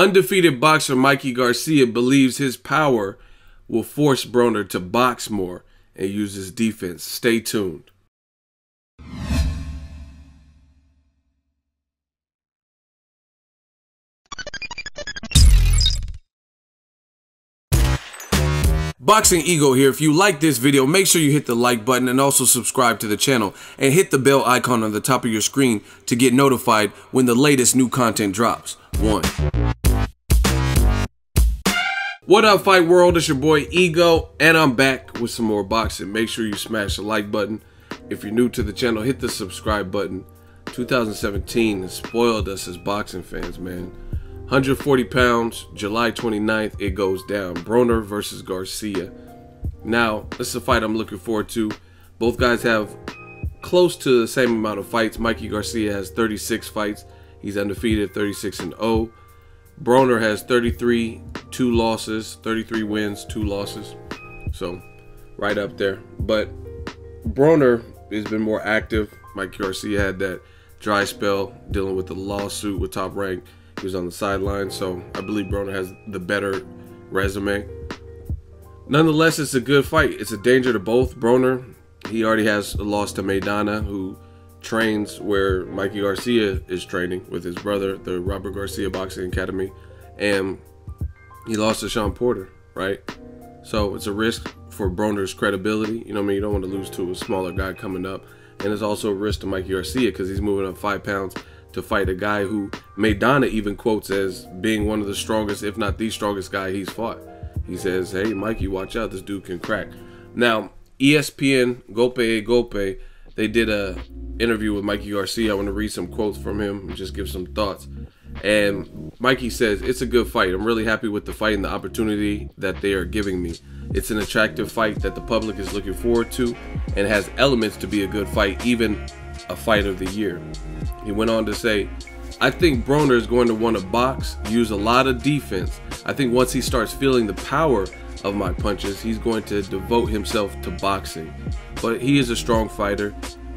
Undefeated boxer Mikey Garcia believes his power will force Broner to box more and use his defense. Stay tuned. Boxingego here. If you like this video, make sure you hit the like button and also subscribe to the channel and hit the bell icon on the top of your screen to get notified when the latest new content drops. What up, fight world? It's your boy Ego, and I'm back with some more boxing. Make sure you smash the like button. If you're new to the channel, hit the subscribe button. 2017 has spoiled us as boxing fans, man. 140 pounds, July 29th, it goes down. Broner versus Garcia. Now, this is a fight I'm looking forward to. Both guys have close to the same amount of fights. Mikey Garcia has 36 fights. He's undefeated, 36-0. Broner has 33, 2 losses, 33 wins, 2 losses. So, right up there. But Broner has been more active. Mikey Garcia had that dry spell dealing with the lawsuit with Top Rank. He was on the sideline, so I believe Broner has the better resume. Nonetheless, it's a good fight. It's a danger to both. Broner, he already has a loss to Maidana, who trains where Mikey Garcia is training with his brother, the Robert Garcia Boxing Academy, and he lost to Sean Porter, right? So it's a risk for Broner's credibility. You know what I mean? You don't want to lose to a smaller guy coming up. And it's also a risk to Mikey Garcia because he's moving up 5 pounds to fight a guy who Maidana even quotes as being one of the strongest, if not the strongest guy he's fought. He says, hey, Mikey, watch out. This dude can crack. Now, ESPN, Golpe, they did a interview with Mikey Garcia. I want to read some quotes from him and just give some thoughts. And Mikey says, it's a good fight. I'm really happy with the fight and the opportunity that they are giving me. It's an attractive fight that the public is looking forward to and has elements to be a good fight, even a fight of the year. He went on to say, I think Broner is going to want to box, use a lot of defense. I think once he starts feeling the power of my punches, he's going to devote himself to boxing. But he is a strong fighter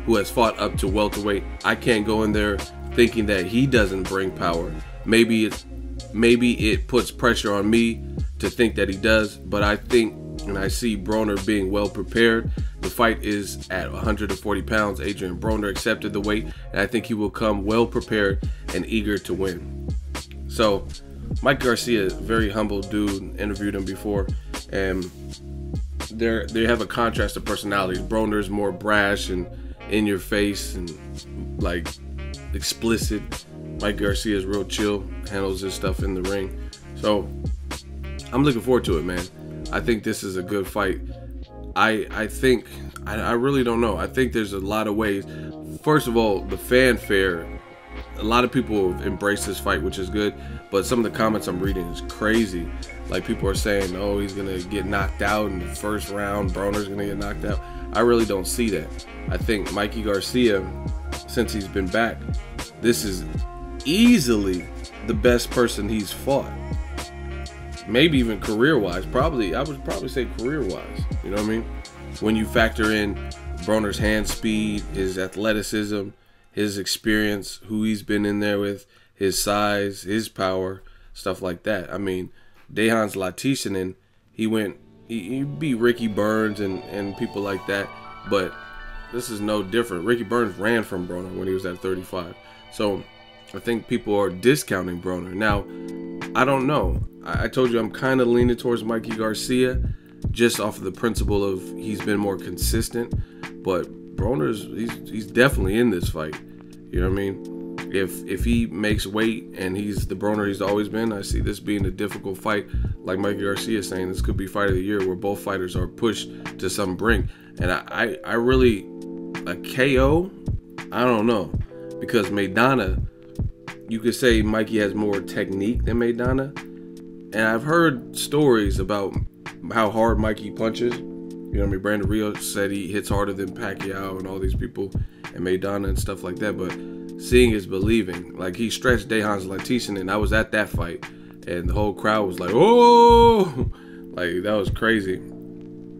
who has fought up to welterweight. I can't go in there thinking that he doesn't bring power. Maybe it puts pressure on me to think that he does, but I think and I see Broner being well prepared. The fight is at 140 pounds. Adrien Broner accepted the weight, and I think he will come well prepared and eager to win. So, Mike Garcia is a very humble dude. Interviewed him before, and they have a contrast of personalities. Broner's more brash and in your face and like explicit. Mike Garcia is real chill, handles his stuff in the ring. So, I'm looking forward to it, man. I think this is a good fight. I really don't know. I think there's a lot of ways. First of all, the fanfare. A lot of people have embraced this fight, which is good. But some of the comments I'm reading is crazy. Like people are saying, oh, he's going to get knocked out in the first round. Broner's going to get knocked out. I really don't see that. I think Mikey Garcia, since he's been back, this is easily the best person he's fought. Maybe even career-wise. I would probably say career-wise. You know what I mean? When you factor in Broner's hand speed, his athleticism, his experience, who he's been in there with, his size, his power, stuff like that. I mean, Dejan's Latishinen, he beat Ricky Burns and people like that. But this is no different. Ricky Burns ran from Broner when he was at 35. So I think people are discounting Broner. Now, I don't know. I told you I'm kind of leaning towards Mikey Garcia just off of the principle of he's been more consistent. But Broner's, he's definitely in this fight. You know what I mean? If he makes weight and he's the Broner he's always been, I see this being a difficult fight. Like Mikey Garcia saying, this could be fight of the year where both fighters are pushed to some brink. And I really, a KO, I don't know. Because Maidana, you could say Mikey has more technique than Maidana. And I've heard stories about how hard Mikey punches. You know what I mean? Brandon Rios said he hits harder than Pacquiao and all these people and Maidana and stuff like that. But seeing is believing. Like, he stretched Dejan's Latishinen, and I was at that fight. And the whole crowd was like, oh! Like, that was crazy.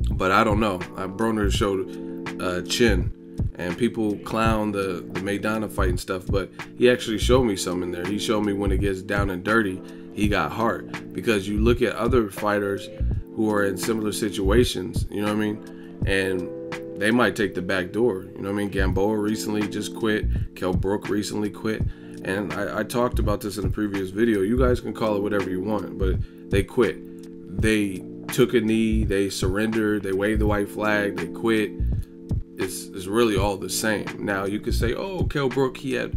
But I don't know. Broner showed chin. And people clown the Maidana fight and stuff. But he actually showed me some in there. He showed me when it gets down and dirty, he got heart. Because you look at other fighters who are in similar situations, you know what I mean, and they might take the back door. You know what I mean? Gamboa recently just quit. Kell Brook recently quit. And I talked about this in a previous video. You guys can call it whatever you want, but they quit. They took a knee, they surrendered, they waved the white flag, they quit. It's really all the same. Now you could say, oh, Kell Brook, he had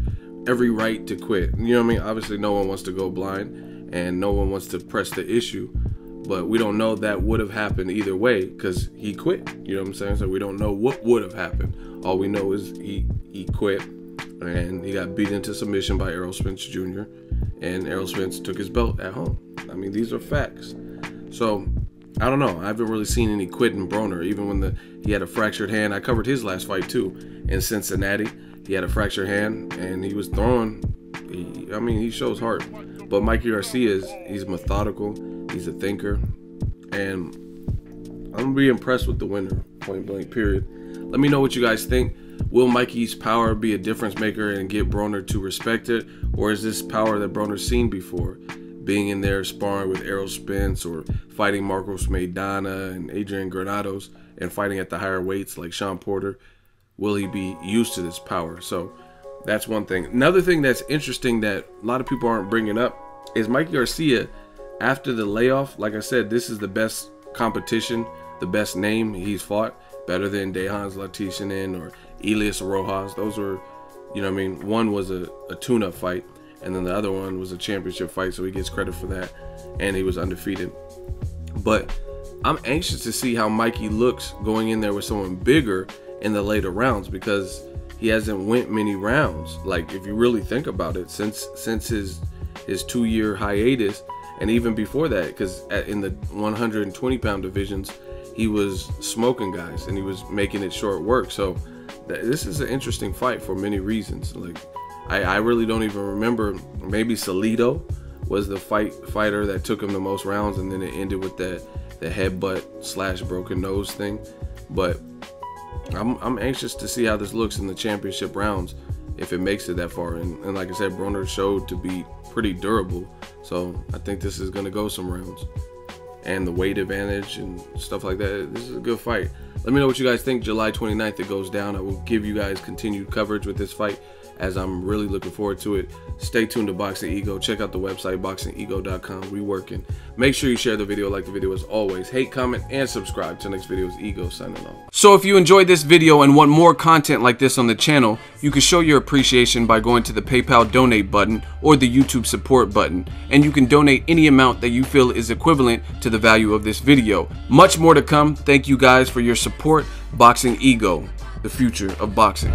every right to quit. You know what I mean? Obviously no one wants to go blind and no one wants to press the issue, but we don't know that would have happened either way because he quit. You know what I'm saying? So we don't know what would have happened. All we know is he quit and he got beat into submission by Errol Spence Jr. and Errol Spence took his belt at home. I mean, these are facts. So I don't know. I haven't really seen any quitting Broner, even when he had a fractured hand. I covered his last fight too in Cincinnati. He had a fractured hand and he was throwing. He shows heart. But Mikey Garcia he's methodical. He's a thinker, and I'm gonna be impressed with the winner. Point blank. Period. Let me know what you guys think. Will Mikey's power be a difference maker and get Broner to respect it, or is this power that Broner's seen before? Being in there sparring with Errol Spence or fighting Marcos Maidana and Adrien Granados and fighting at the higher weights like Sean Porter, will he be used to this power? So that's one thing. Another thing that's interesting that a lot of people aren't bringing up is Mikey Garcia, after the layoff, like I said, this is the best competition, the best name he's fought, better than Dejan Zlaticanin or Elias Rojas. Those were, you know what I mean, one was a tune-up fight, and then the other one was a championship fight, so he gets credit for that, and he was undefeated. But I'm anxious to see how Mikey looks going in there with someone bigger in the later rounds, because he hasn't went many rounds. Like, if you really think about it, since his 2-year hiatus, and even before that, because in the 120-pound divisions, he was smoking guys and he was making it short work. So this is an interesting fight for many reasons. Like, I really don't even remember. Maybe Salido was the fighter that took him the most rounds, and then it ended with the headbutt / broken nose thing. But I'm anxious to see how this looks in the championship rounds, if it makes it that far. And like I said, Broner showed to be pretty durable, so I think this is going to go some rounds. And the weight advantage and stuff like that, this is a good fight. Let me know what you guys think. July 29th it goes down. I will give you guys continued coverage with this fight, as I'm really looking forward to it. Stay tuned to Boxingego. Check out the website, boxingego.com. We working. Make sure you share the video, like the video as always. Hate, comment, and subscribe. Till next video is Ego signing off. So if you enjoyed this video and want more content like this on the channel, you can show your appreciation by going to the PayPal donate button or the YouTube support button. And you can donate any amount that you feel is equivalent to the value of this video. Much more to come. Thank you guys for your support. Boxingego, the future of boxing.